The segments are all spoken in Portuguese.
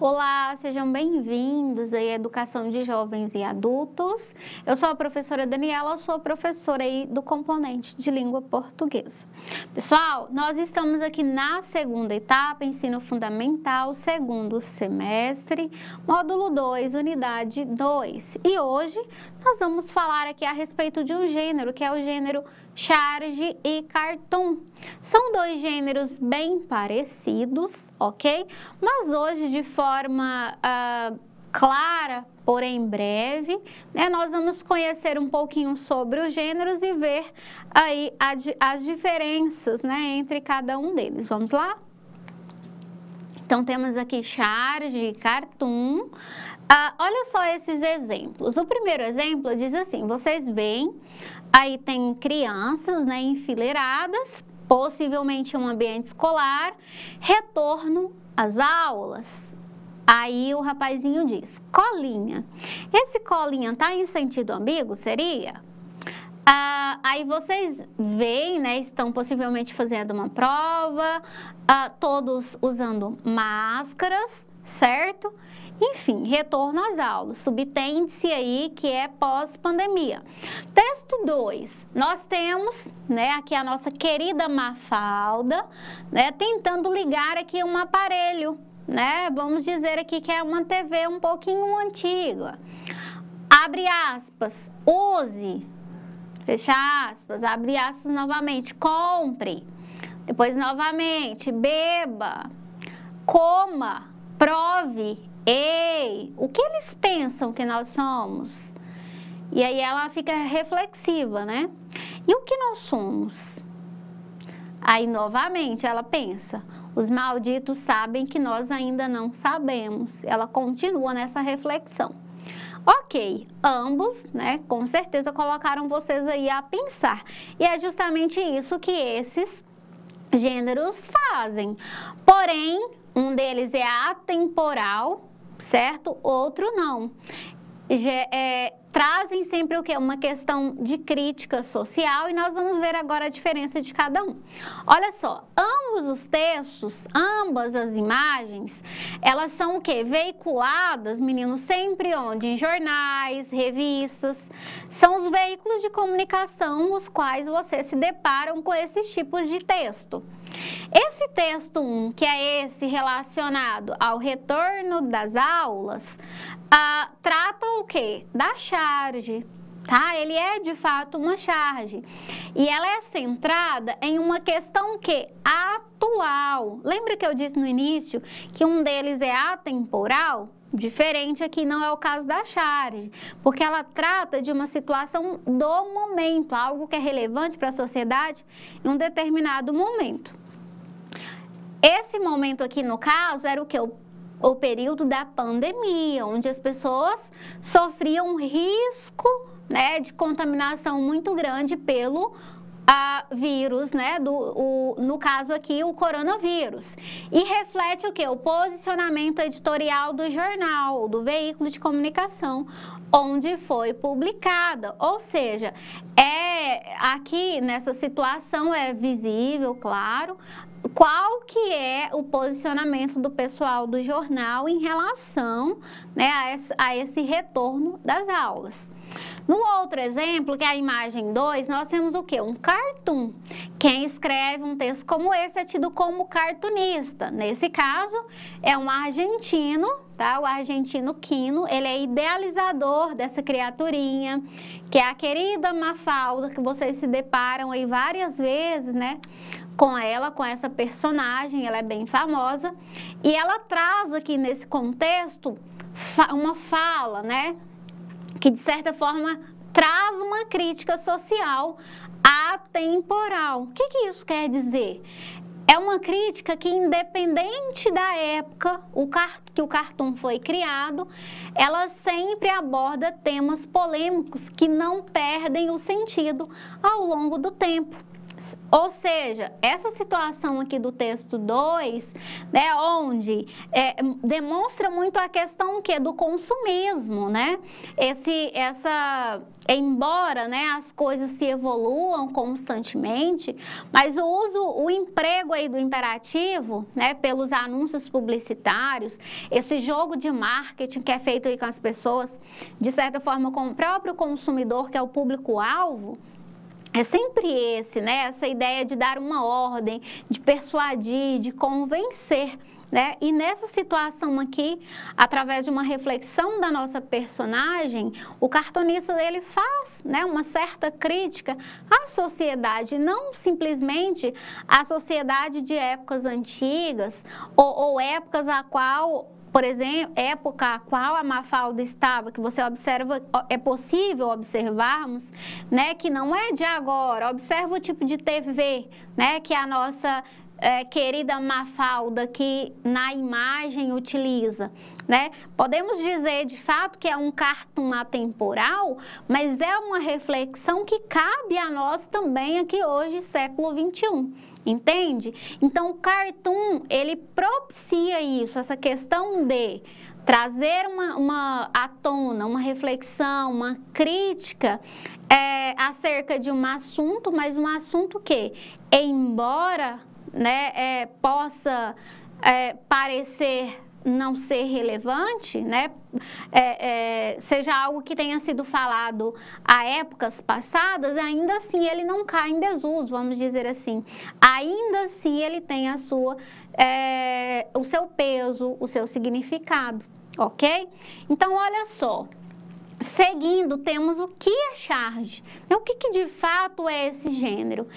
Olá, sejam bem-vindos aí à Educação de Jovens e Adultos. Eu sou a professora Daniela, sou a professora aí do componente de língua portuguesa. Pessoal, nós estamos aqui na segunda etapa, ensino fundamental, segundo semestre, módulo 2, unidade 2. E hoje nós vamos falar aqui a respeito de um gênero, que é o gênero charge e cartoon. São dois gêneros bem parecidos, ok? Mas hoje, de forma clara, porém breve, né, nós vamos conhecer um pouquinho sobre os gêneros e ver aí as diferenças, né, entre cada um deles. Vamos lá? Então, temos aqui charge e cartoon. Olha só esses exemplos. O primeiro exemplo diz assim, vocês veem, aí tem crianças, né, enfileiradas, possivelmente em um ambiente escolar, retorno às aulas. Aí o rapazinho diz, colinha. Esse colinha tá em sentido ambíguo, seria? Aí vocês veem, né, estão possivelmente fazendo uma prova, todos usando máscaras, certo? Enfim, retorno às aulas, subtende-se aí que é pós-pandemia. Texto 2, nós temos, né, aqui a nossa querida Mafalda, né, tentando ligar aqui um aparelho, né, vamos dizer aqui que é uma TV um pouquinho antiga. Abre aspas, use, fecha aspas, abre aspas novamente, compre, depois novamente, beba, coma, prove. Ei, o que eles pensam que nós somos? E aí ela fica reflexiva, né? E o que nós somos? Aí novamente ela pensa, os malditos sabem que nós ainda não sabemos. Ela continua nessa reflexão. Ok, ambos, né, com certeza colocaram vocês aí a pensar. E é justamente isso que esses gêneros fazem. Porém, um deles é atemporal, certo? Outro não. Trazem sempre o quê? Uma questão de crítica social e nós vamos ver agora a diferença de cada um. Olha só, ambos os textos, ambas as imagens, elas são o quê? Veiculadas, meninos, sempre onde? Em jornais, revistas, são os veículos de comunicação os quais vocês se deparam com esses tipos de texto. Esse texto 1, que é esse relacionado ao retorno das aulas, trata o quê? Da charge, tá? Ele é de fato uma charge e ela é centrada em uma questão que atual. Lembra que eu disse no início que um deles é atemporal? Diferente aqui não é o caso da charge, porque ela trata de uma situação do momento, algo que é relevante para a sociedade em um determinado momento. Esse momento aqui, no caso, era o que? O período da pandemia, onde as pessoas sofriam um risco, né, de contaminação muito grande pelo vírus, né, no caso aqui, o coronavírus. E reflete o quê? O posicionamento editorial do jornal, do veículo de comunicação, onde foi publicada. Ou seja, aqui nessa situação é visível, claro, qual que é o posicionamento do pessoal do jornal em relação, né, a esse retorno das aulas. No outro exemplo, que é a imagem 2, nós temos o quê? Um cartoon. Quem escreve um texto como esse é tido como cartunista. Nesse caso, é um argentino, tá? O argentino Quino, ele é idealizador dessa criaturinha, que é a querida Mafalda, que vocês se deparam aí várias vezes, né? Com ela, com essa personagem, ela é bem famosa. E ela traz aqui nesse contexto uma fala, né? Que de certa forma traz uma crítica social atemporal. O que isso quer dizer? É uma crítica que, independente da época que o cartoon foi criado, ela sempre aborda temas polêmicos que não perdem o sentido ao longo do tempo, Ou seja, essa situação aqui do texto 2, né, onde demonstra muito a questão que do consumismo, né? Embora, né, as coisas se evoluam constantemente, mas o emprego aí do imperativo, né, pelos anúncios publicitários, esse jogo de marketing que é feito aí com as pessoas, de certa forma com o próprio consumidor, que é o público-alvo, é sempre esse, né? Essa ideia de dar uma ordem, de persuadir, de convencer, né? E nessa situação aqui, através de uma reflexão da nossa personagem, o cartunista dele faz, né, uma certa crítica à sociedade, não simplesmente à sociedade de épocas antigas ou épocas a qual, por exemplo, época a qual a Mafalda estava, que você observa, é possível observarmos, né, que não é de agora. Observa o tipo de TV, né, que a nossa querida Mafalda que na imagem utiliza, né? Podemos dizer de fato que é um cartoon atemporal, mas é uma reflexão que cabe a nós também aqui hoje, século XXI. Entende? Então, o cartoon, ele propicia isso, essa questão de trazer à tona uma reflexão, uma crítica acerca de um assunto, mas um assunto que, embora, né, possa parecer não ser relevante, né, seja algo que tenha sido falado a épocas passadas, ainda assim ele não cai em desuso, vamos dizer assim. Ainda assim ele tem o seu peso, o seu significado, ok? Então, olha só. Seguindo, temos o que é charge. O que de fato é esse gênero?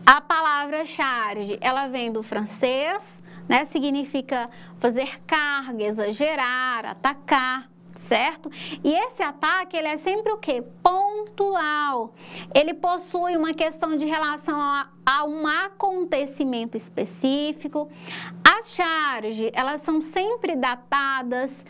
A palavra charge, ela vem do francês, né? Significa fazer carga, exagerar, atacar, certo? E esse ataque, ele é sempre o quê? Pontual. Ele possui uma questão de relação a um acontecimento específico. As charges, elas são sempre datadas.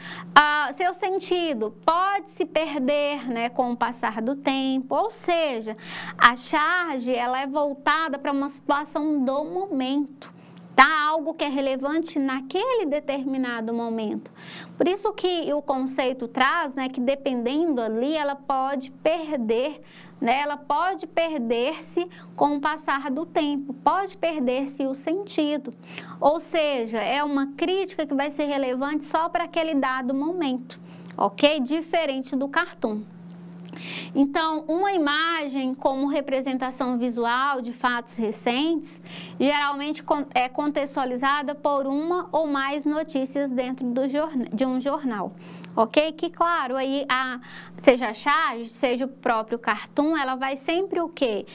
Seu sentido pode se perder, né, com o passar do tempo. Ou seja, a charge, ela é voltada para uma situação do momento. Tá? Algo que é relevante naquele determinado momento. Por isso que o conceito traz, né, que dependendo ali, ela pode perder, né, ela pode perder-se com o passar do tempo, pode perder-se o sentido. Ou seja, é uma crítica que vai ser relevante só para aquele dado momento, ok? Diferente do cartoon. Então, uma imagem como representação visual de fatos recentes, geralmente é contextualizada por uma ou mais notícias dentro de um jornal, ok? Que, claro, aí seja a charge, seja o próprio cartoon, ela vai sempre o quê?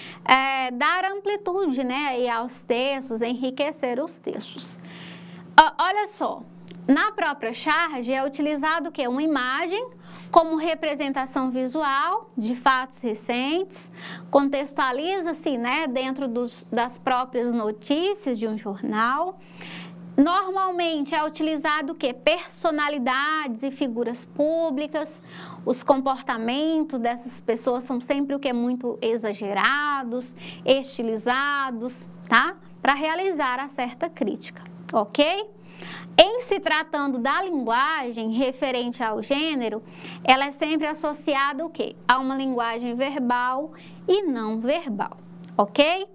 Dar amplitude, né, aí aos textos, enriquecer os textos. Olha só, na própria charge é utilizado o quê? Uma imagem como representação visual de fatos recentes, contextualiza-se, né, dentro das próprias notícias de um jornal. Normalmente é utilizado o quê? Personalidades e figuras públicas. Os comportamentos dessas pessoas são sempre o que? Muito exagerados, estilizados, tá? Para realizar a certa crítica, ok? Em se tratando da linguagem referente ao gênero, ela é sempre associada o quê? A uma linguagem verbal e não verbal, ok?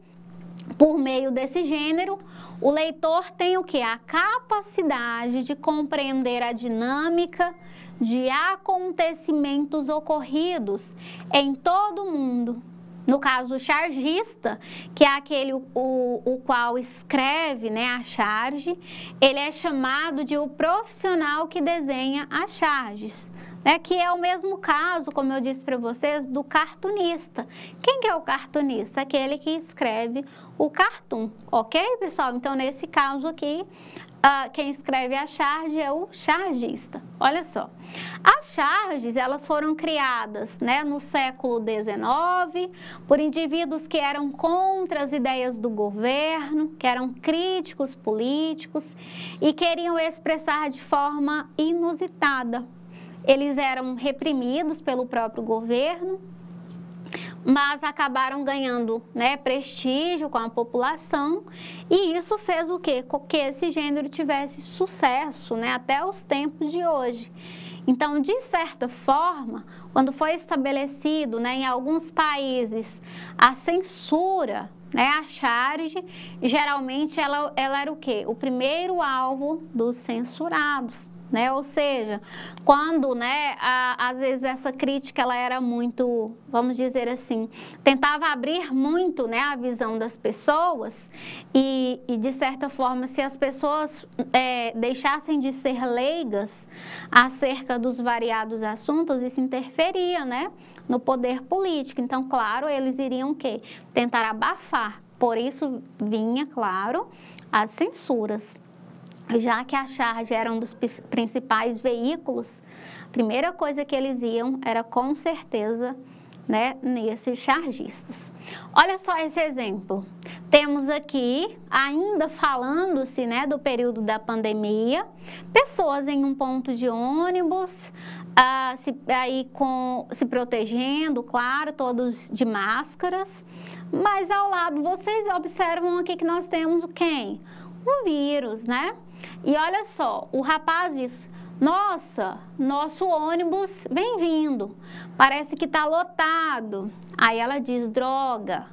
Por meio desse gênero, o leitor tem o quê? A capacidade de compreender a dinâmica de acontecimentos ocorridos em todo o mundo. No caso, o chargista, que é aquele o qual escreve, né, a charge, ele é chamado de o profissional que desenha as charges, né, que é o mesmo caso, como eu disse para vocês, do cartunista. Quem que é o cartunista? Aquele que escreve o cartoon, ok, pessoal? Então, nesse caso aqui, quem escreve a charge é o chargista. Olha só, as charges, elas foram criadas, né, no século XIX por indivíduos que eram contra as ideias do governo, que eram críticos políticos e queriam expressar de forma inusitada. Eles eram reprimidos pelo próprio governo mas acabaram ganhando, né, prestígio com a população, e isso fez o quê? Com que esse gênero tivesse sucesso, né, até os tempos de hoje. Então, de certa forma, quando foi estabelecido, né, em alguns países a censura, né, a charge, geralmente ela era o quê? O primeiro alvo dos censurados. Né? Ou seja, quando, né, às vezes essa crítica ela era muito, vamos dizer assim, tentava abrir muito, né, a visão das pessoas e de certa forma, se as pessoas deixassem de ser leigas acerca dos variados assuntos, isso interferia, né, no poder político. Então, claro, eles iriam o quê? Tentar abafar. Por isso vinha, claro, as censuras. Já que a charge era um dos principais veículos, a primeira coisa que eles iam era com certeza, né, nesses chargistas. Olha só esse exemplo. Temos aqui, ainda falando-se, né, do período da pandemia, pessoas em um ponto de ônibus, se protegendo, claro, todos de máscaras, mas ao lado vocês observam aqui que nós temos o quem? Um vírus, né? E olha só, o rapaz diz, nossa, nosso ônibus vem vindo, parece que está lotado. Aí ela diz, droga,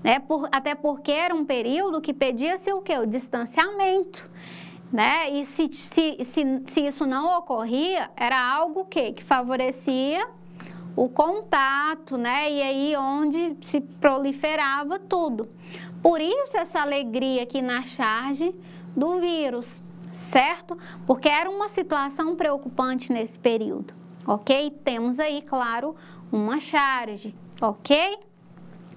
né? Até porque era um período que pedia-se o quê? O distanciamento, né? E se isso não ocorria, era algo que favorecia o contato, né? E aí onde se proliferava tudo. Por isso essa alegria aqui na charge do vírus, certo? Porque era uma situação preocupante nesse período, ok? Temos aí, claro, uma charge, ok?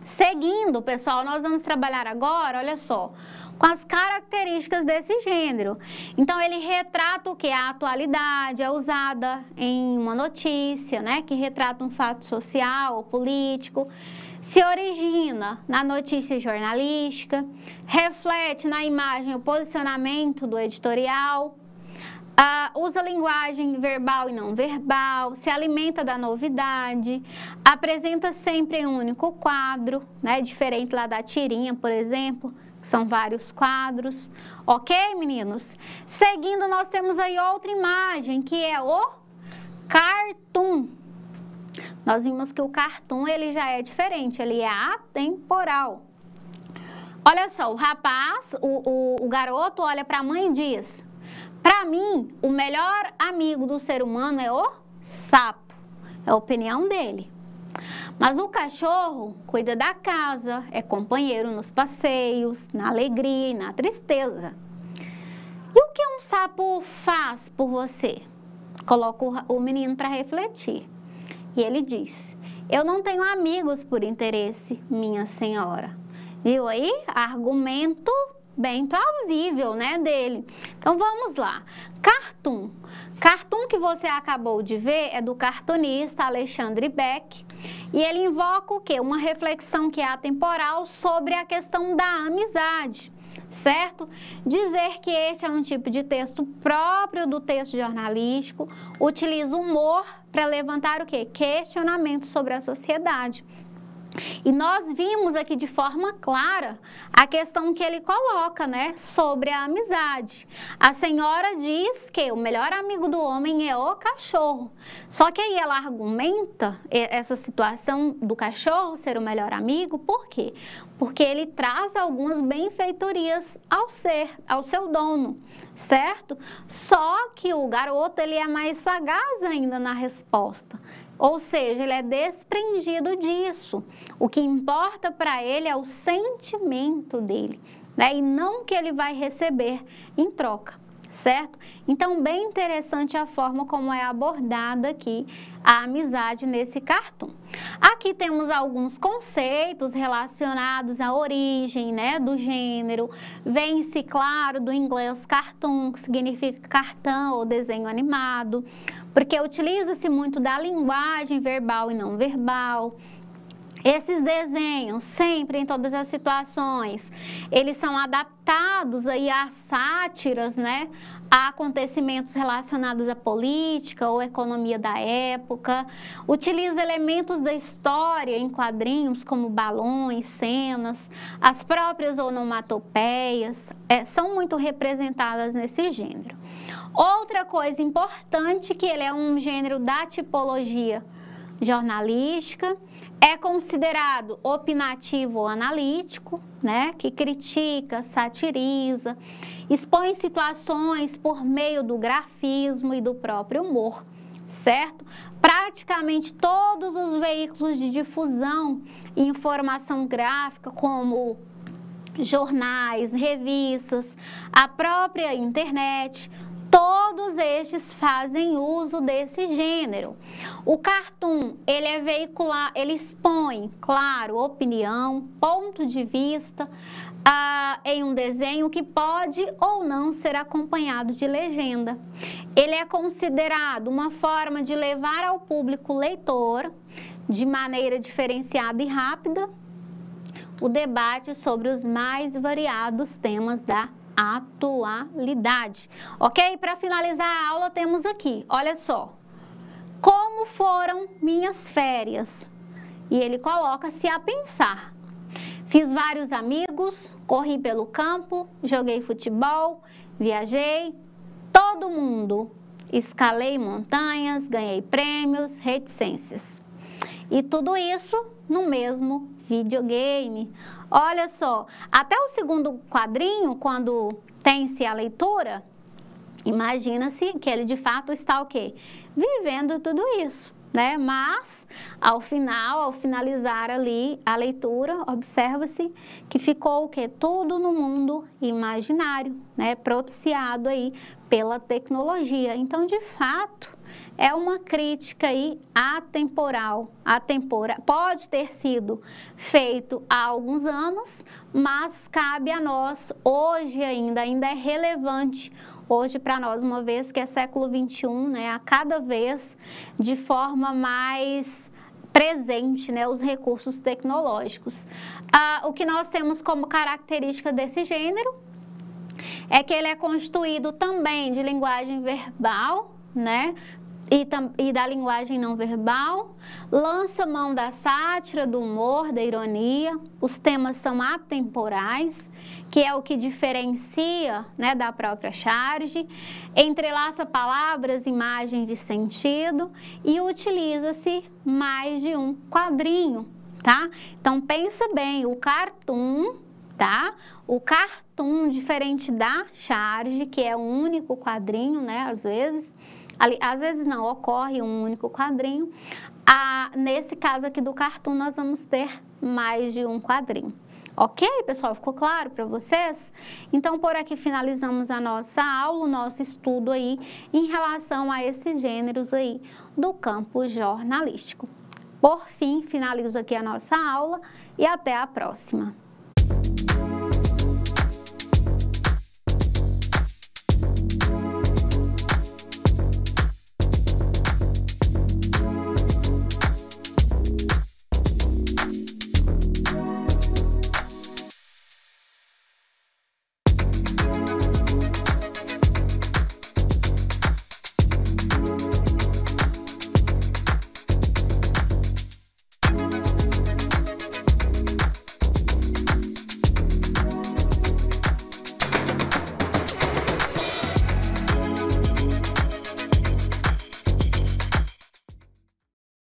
Seguindo, pessoal, nós vamos trabalhar agora, olha só, com as características desse gênero. Então, ele retrata o que? A atualidade, é usada em uma notícia, né? Que retrata um fato social ou político. Se origina na notícia jornalística, reflete na imagem o posicionamento do editorial, usa linguagem verbal e não verbal, se alimenta da novidade, apresenta sempre um único quadro, né, diferente lá da tirinha, por exemplo, são vários quadros, ok, meninos? Seguindo, nós temos aí outra imagem, que é o cartoon. Nós vimos que o cartoon, ele já é diferente, ele é atemporal. Olha só, o rapaz, o garoto olha para a mãe e diz, para mim, o melhor amigo do ser humano é o sapo, é a opinião dele. Mas o cachorro cuida da casa, é companheiro nos passeios, na alegria e na tristeza. E o que um sapo faz por você? Coloca o menino para refletir. E ele diz, eu não tenho amigos por interesse, minha senhora. Viu aí? Argumento bem plausível, né, dele. Então, vamos lá. Cartoon. Cartoon que você acabou de ver é do cartunista Alexandre Beck. E ele invoca o quê? Uma reflexão que é atemporal sobre a questão da amizade, certo? Dizer que este é um tipo de texto próprio do texto jornalístico, utiliza o humor para levantar o quê? Questionamento sobre a sociedade. E nós vimos aqui de forma clara a questão que ele coloca, né, sobre a amizade. A senhora diz que o melhor amigo do homem é o cachorro. Só que aí ela argumenta essa situação do cachorro ser o melhor amigo, por quê? Porque ele traz algumas benfeitorias ao seu dono, certo? Só que o garoto, ele é mais sagaz ainda na resposta. Ou seja, ele é desprendido disso. O que importa para ele é o sentimento dele, né? E não o que ele vai receber em troca, certo? Então, bem interessante a forma como é abordada aqui a amizade nesse cartoon. Aqui temos alguns conceitos relacionados à origem, né, do gênero. Vem-se, claro, do inglês cartoon, que significa cartão ou desenho animado, porque utiliza-se muito da linguagem verbal e não verbal. Esses desenhos, sempre em todas as situações, eles são adaptados aí a sátiras, né? A acontecimentos relacionados à política ou economia da época. Utiliza elementos da história em quadrinhos, como balões, cenas, as próprias onomatopeias, são muito representadas nesse gênero. Outra coisa importante, que ele é um gênero da tipologia jornalística, é considerado opinativo ou analítico, né, que critica, satiriza, expõe situações por meio do grafismo e do próprio humor, certo? Praticamente todos os veículos de difusão e informação gráfica, como jornais, revistas, a própria internet, todos estes fazem uso desse gênero. O cartoon, ele é veicular, ele expõe, claro, opinião, ponto de vista, em um desenho que pode ou não ser acompanhado de legenda. Ele é considerado uma forma de levar ao público leitor, de maneira diferenciada e rápida, o debate sobre os mais variados temas da atualidade. Ok? Para finalizar a aula, temos aqui, olha só, como foram minhas férias? E ele coloca-se a pensar. Fiz vários amigos, corri pelo campo, joguei futebol, viajei, todo mundo. Escalei montanhas, ganhei prêmios, reticências. E tudo isso no mesmo videogame. Olha só, até o segundo quadrinho, quando tem-se a leitura, imagina-se que ele de fato está o quê? Vivendo tudo isso, né? Mas, ao final, ao finalizar ali a leitura, observa-se que ficou o quê? Tudo no mundo imaginário, né? Propiciado aí pela tecnologia. Então, de fato, é uma crítica aí atemporal. Pode ter sido feito há alguns anos, mas cabe a nós hoje ainda é relevante hoje para nós, uma vez que é século XXI, né, a cada vez de forma mais presente, né, os recursos tecnológicos. O que nós temos como característica desse gênero é que ele é constituído também de linguagem verbal, né, e da linguagem não verbal, lança mão da sátira, do humor, da ironia, os temas são atemporais, que é o que diferencia, né, da própria charge, entrelaça palavras, imagens de sentido e utiliza-se mais de um quadrinho, tá? Então pensa bem, o cartoon, tá? O cartoon, diferente da charge, que é um único quadrinho, né, às vezes não, ocorre um único quadrinho. Nesse caso aqui do cartoon, nós vamos ter mais de um quadrinho. Ok, pessoal? Ficou claro para vocês? Então, por aqui finalizamos a nossa aula, o nosso estudo aí em relação a esses gêneros aí do campo jornalístico. Por fim, finalizo aqui a nossa aula e até a próxima.